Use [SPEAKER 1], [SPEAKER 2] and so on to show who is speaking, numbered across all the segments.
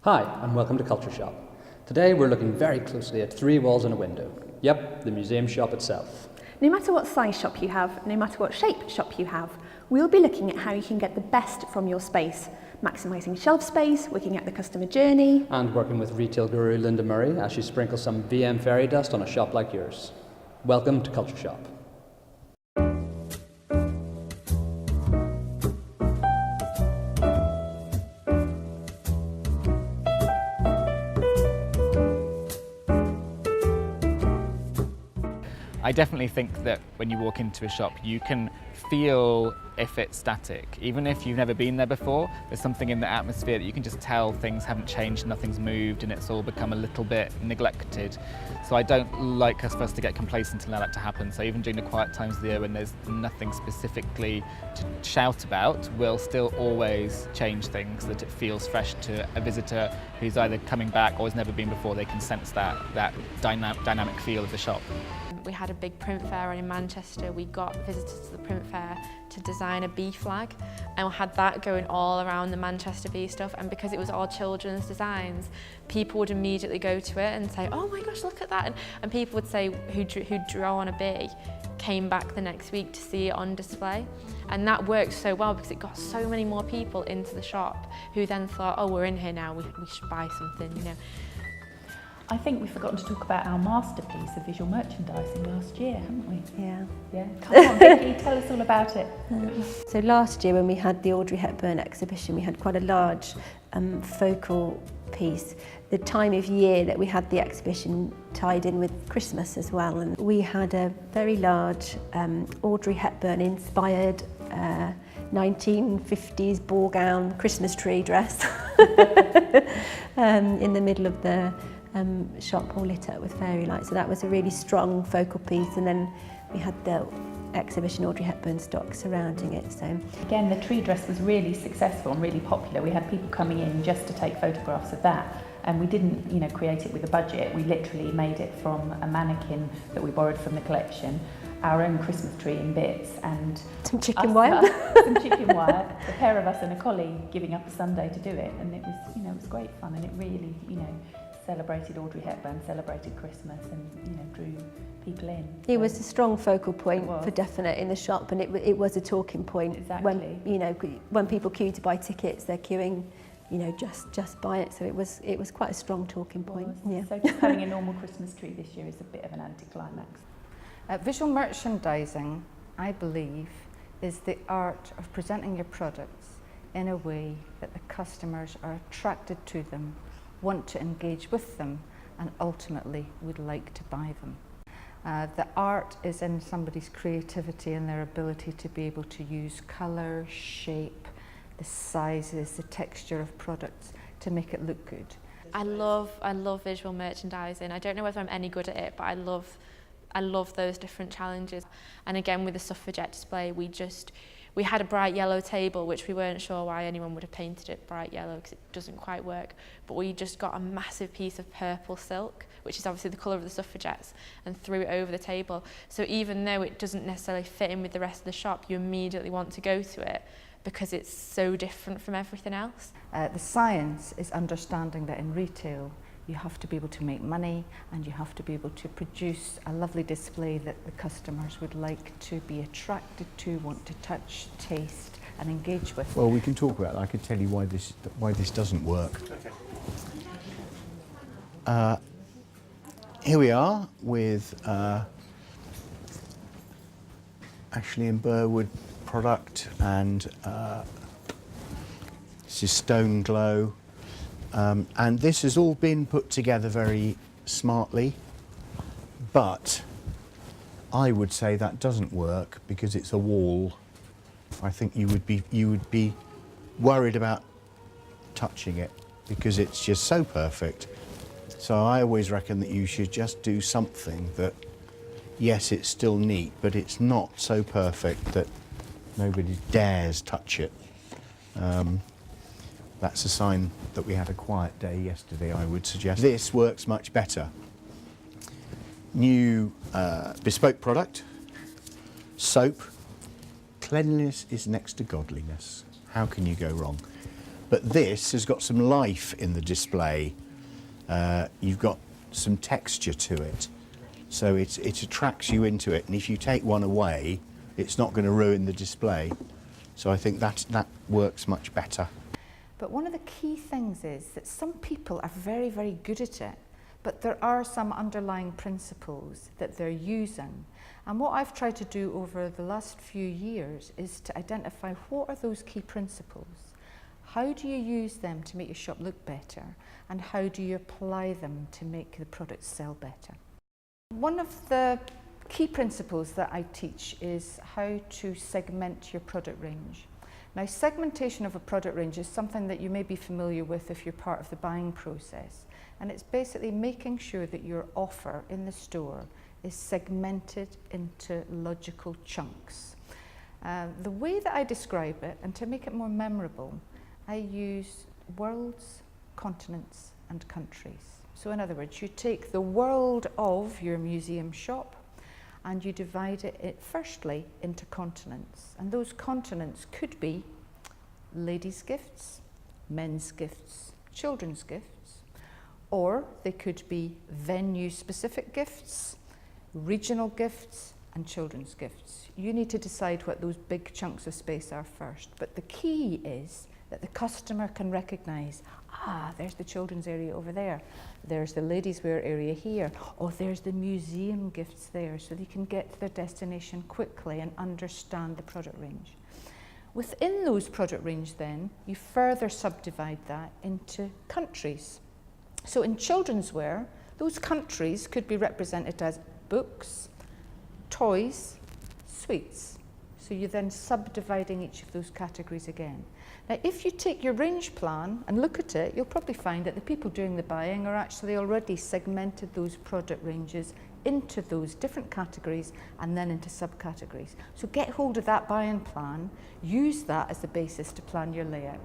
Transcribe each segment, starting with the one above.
[SPEAKER 1] Hi, and welcome to CultureShop. Today we're looking very closely at three walls and a window. Yep, the museum shop itself.
[SPEAKER 2] No matter what size shop you have, no matter what shape shop you have, we'll be looking at how you can get the best from your space, maximising shelf space, looking at the customer journey,
[SPEAKER 1] And working with retail guru Linda Murray as she sprinkles some VM fairy dust on a shop like yours. Welcome to CultureShop.
[SPEAKER 3] I definitely think that when you walk into a shop, you can feel if it's static. Even if you've never been there before, there's something in the atmosphere that you can just tell things haven't changed, nothing's moved, and it's all become a little bit neglected. So I don't like us for us to get complacent and allow that to happen. So even during the quiet times of the year when there's nothing specifically to shout about, we'll still always change things so that it feels fresh to a visitor who's either coming back or has never been before. They can sense that dynamic feel of the shop.
[SPEAKER 4] We had a big print fair in Manchester. We got visitors to the print fair to design a bee flag, and we had that going all around the Manchester bee stuff. And because it was all children's designs, people would immediately go to it and say, "Oh my gosh, look at that!" And people would say who drew on a bee came back the next week to see it on display. And that worked so well because it got so many more people into the shop who then thought, "Oh, we're in here now. We should buy something," you know.
[SPEAKER 5] I think we've forgotten to talk about our masterpiece of visual merchandising last year, haven't we?
[SPEAKER 6] Yeah.
[SPEAKER 5] Yeah. Come on, Vicky, tell us all about it.
[SPEAKER 6] So last year when we had the Audrey Hepburn exhibition, we had quite a large focal piece. The time of year that we had the exhibition tied in with Christmas as well, and we had a very large Audrey Hepburn inspired 1950s ball gown Christmas tree dress in the middle of the shop, all lit up with fairy lights. So that was a really strong focal piece, and then we had the exhibition Audrey Hepburn stock surrounding it. So
[SPEAKER 5] Again, the tree dress was really successful and really popular. We had people coming in just to take photographs of that, and we didn't, create it with a budget. We literally made it from a mannequin that we borrowed from the collection, our own Christmas tree in bits, and
[SPEAKER 6] some chicken wire.
[SPEAKER 5] Some chicken wire, a pair of us and a colleague giving up a Sunday to do it, and it was, it was great fun, and it really, celebrated Audrey Hepburn, celebrated Christmas, and drew people in.
[SPEAKER 6] It was a strong focal point for definite in the shop, and it was a talking point.
[SPEAKER 5] Exactly.
[SPEAKER 6] When people queue to buy tickets, they're queuing, just buy it. So it was quite a strong talking point. Yeah.
[SPEAKER 5] So just having a normal Christmas tree this year is a bit of an anticlimax.
[SPEAKER 7] Visual merchandising, I believe, is the art of presenting your products in a way that the customers are attracted to them, want to engage with them, and ultimately would like to buy them. The art is in somebody's creativity and their ability to be able to use colour, shape, the sizes, the texture of products to make it look good.
[SPEAKER 4] I love visual merchandising. I don't know whether I'm any good at it, but I love those different challenges. And again, with the suffragette display, we had a bright yellow table, which we weren't sure why anyone would have painted it bright yellow because it doesn't quite work. But we just got a massive piece of purple silk, which is obviously the colour of the suffragettes, and threw it over the table. So even though it doesn't necessarily fit in with the rest of the shop, you immediately want to go to it because it's so different from everything else.
[SPEAKER 7] The science is understanding that in retail, you have to be able to make money, and you have to be able to produce a lovely display that the customers would like to be attracted to, want to touch, taste and engage with.
[SPEAKER 8] Well, we can talk about that. I can tell you why this doesn't work. Okay. Here we are with Ashley and Burwood product, and this is Stone Glow. And this has all been put together very smartly, but I would say that doesn't work because it's a wall. I think you would be worried about touching it because it's just so perfect. So I always reckon that you should just do something that, yes, it's still neat, but it's not so perfect that nobody dares touch it. That's a sign that we had a quiet day yesterday, I would suggest. This works much better. New bespoke product, soap. Cleanliness is next to godliness. How can you go wrong? But this has got some life in the display. You've got some texture to it. So it attracts you into it. And if you take one away, it's not going to ruin the display. So I think that works much better.
[SPEAKER 7] But one of the key things is that some people are very, very good at it, but there are some underlying principles that they're using. And what I've tried to do over the last few years is to identify what are those key principles. How do you use them to make your shop look better? And how do you apply them to make the products sell better? One of the key principles that I teach is how to segment your product range. Now, segmentation of a product range is something that you may be familiar with if you're part of the buying process. And it's basically making sure that your offer in the store is segmented into logical chunks. The way that I describe it, and to make it more memorable, I use worlds, continents, and countries. So in other words, you take the world of your museum shop and you divide it firstly into continents. And those continents could be ladies' gifts, men's gifts, children's gifts, or they could be venue-specific gifts, regional gifts, and children's gifts. You need to decide what those big chunks of space are first. But the key is that the customer can recognise, there's the children's area over there, there's the ladies' wear area here, or there's the museum gifts there, so they can get to their destination quickly and understand the product range. Within those product range then, you further subdivide that into countries. So in children's wear, those countries could be represented as books, toys, sweets. So you're then subdividing each of those categories again. Now, if you take your range plan and look at it, you'll probably find that the people doing the buying are actually already segmented those product ranges into those different categories and then into subcategories. So get hold of that buying plan, use that as the basis to plan your layout.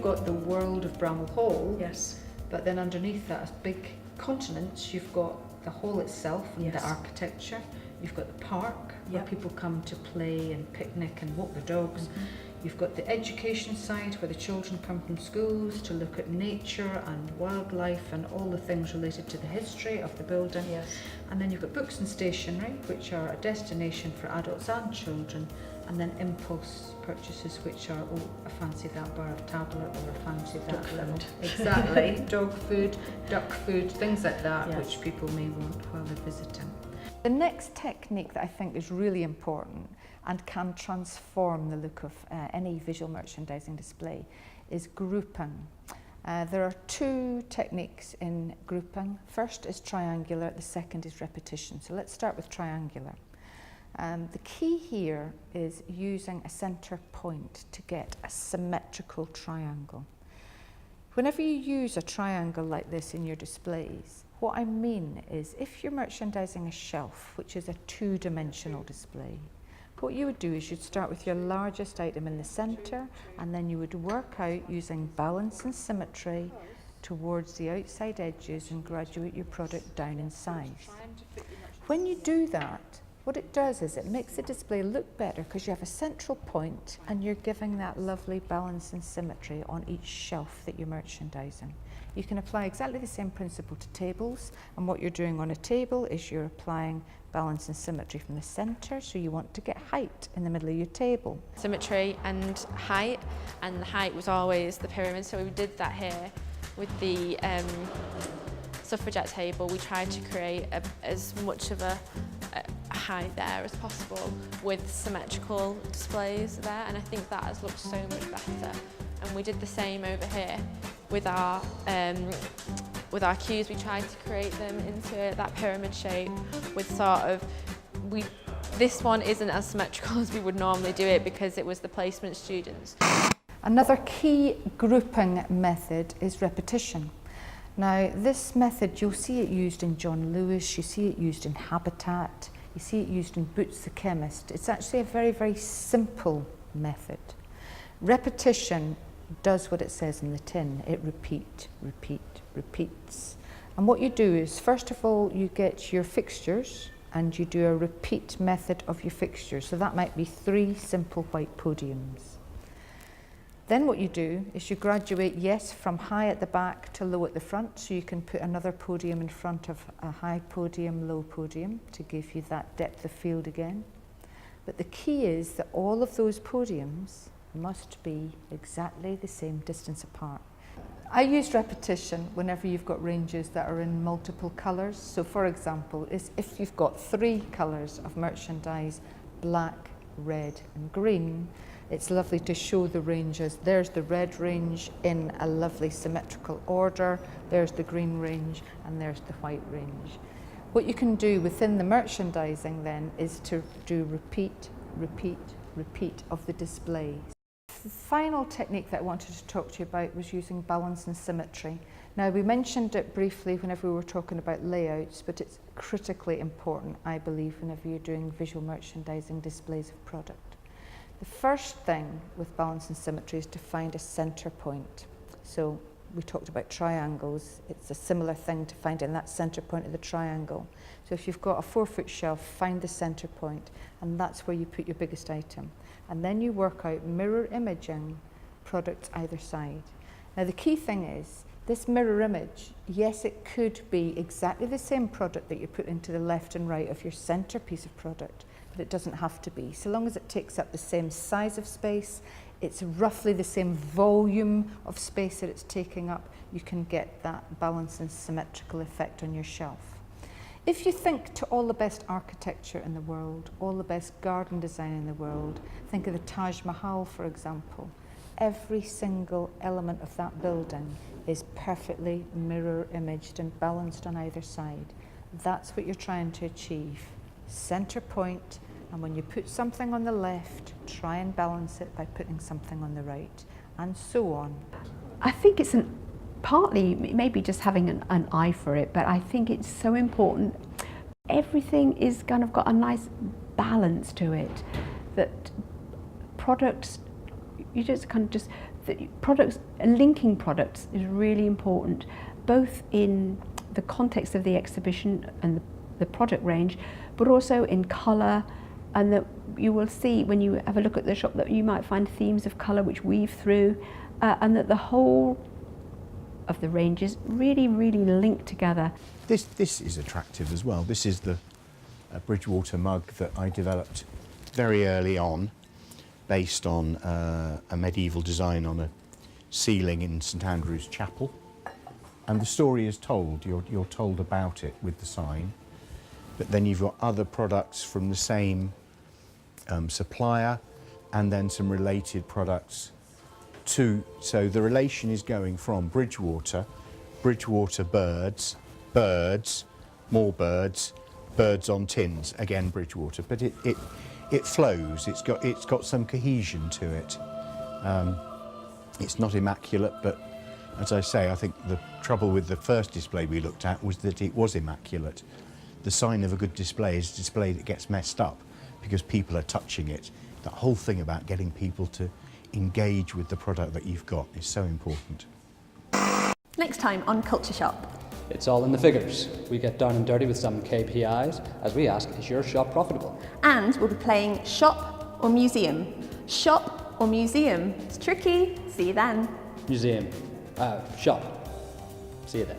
[SPEAKER 7] Got the world of Bramall Hall,
[SPEAKER 2] Yes.
[SPEAKER 7] but then underneath that as big continents you've got the hall itself and the architecture, you've got the park where people come to play and picnic and walk the dogs, you've got the education side where the children come from schools to look at nature and wildlife and all the things related to the history of the building, and then you've got books and stationery, which are a destination for adults and children, and then impulse purchases, which are, I fancy that bar of tablet, or I fancy that little, exactly, dog food, duck food, things like that, which people may want while they're visiting. The next technique that I think is really important and can transform the look of any visual merchandising display is grouping. There are two techniques in grouping. First is triangular, the second is repetition. So let's start with triangular. The key here is using a centre point to get a symmetrical triangle. Whenever you use a triangle like this in your displays, what I mean is if you're merchandising a shelf, which is a two-dimensional display, what you would do is you'd start with your largest item in the centre, and then you would work out using balance and symmetry towards the outside edges and graduate your product down in size. When you do that, what it does is it makes the display look better because you have a central point and you're giving that lovely balance and symmetry on each shelf that you're merchandising. You can apply exactly the same principle to tables, and what you're doing on a table is you're applying balance and symmetry from the centre, so you want to get height in the middle of your table.
[SPEAKER 4] Symmetry and the height was always the pyramid, so we did that here with the suffragette table. We tried to create as much of a height there as possible with symmetrical displays there, and I think that has looked so much better. And we did the same over here with our queues. We tried to create them into that pyramid shape with sort of, this one isn't as symmetrical as we would normally do it because it was the placement students.
[SPEAKER 7] Another key grouping method is repetition. Now, this method, you'll see it used in John Lewis, you see it used in Habitat, you see it used in Boots the Chemist. It's actually a very, very simple method. Repetition does what it says in the tin. It repeats. And what you do is, first of all, you get your fixtures and you do a repeat method of your fixtures. So that might be 3 simple white podiums. Then what you do is you graduate, yes, from high at the back to low at the front, so you can put another podium in front of a high podium, low podium, to give you that depth of field again. But the key is that all of those podiums must be exactly the same distance apart. I use repetition whenever you've got ranges that are in multiple colours. So for example, if you've got 3 colours of merchandise, black, red and green, it's lovely to show the ranges. There's the red range in a lovely symmetrical order, there's the green range and there's the white range. What you can do within the merchandising then is to do repeat of the displays. The final technique that I wanted to talk to you about was using balance and symmetry. Now, we mentioned it briefly whenever we were talking about layouts, but it's critically important, I believe, whenever you're doing visual merchandising displays of product. The first thing with balance and symmetry is to find a center point. So we talked about triangles. It's a similar thing to finding that center point of the triangle. So if you've got a 4-foot shelf, find the center point, and that's where you put your biggest item. And then you work out mirror imaging products either side. Now the key thing is, this mirror image, yes, it could be exactly the same product that you put into the left and right of your center piece of product, but it doesn't have to be. So long as it takes up the same size of space, it's roughly the same volume of space that it's taking up, you can get that balanced and symmetrical effect on your shelf. If you think to all the best architecture in the world, all the best garden design in the world, think of the Taj Mahal, for example. Every single element of that building is perfectly mirror imaged and balanced on either side. That's what you're trying to achieve. Center point, and when you put something on the left, try and balance it by putting something on the right, and so on.
[SPEAKER 2] I think it's partly maybe just having an eye for it, but I think it's so important. Everything is kind of got a nice balance to it, that products, products, linking products is really important, both in the context of the exhibition and the product range, but also in colour, and that you will see when you have a look at the shop that you might find themes of colour which weave through, and that the whole of the ranges really link together.
[SPEAKER 8] This is attractive as well. This is the Bridgewater mug that I developed very early on, based on a medieval design on a ceiling in St Andrew's Chapel. And the story is told, you're told about it with the sign, but then you've got other products from the same supplier, and then some related products too. So the relation is going from Bridgewater birds, more birds, birds on tins, again Bridgewater, but it flows, it's got some cohesion to it. It's not immaculate, but as I say, I think the trouble with the first display we looked at was that it was immaculate. The sign of a good display is a display that gets messed up because people are touching it. That whole thing about getting people to engage with the product that you've got is so important.
[SPEAKER 2] Next time on CultureShop.
[SPEAKER 1] It's all in the figures. We get down and dirty with some KPIs as we ask, is your shop profitable?
[SPEAKER 2] And we'll be playing shop or museum. Shop or museum. It's tricky. See you then.
[SPEAKER 1] Museum. Shop. See you then.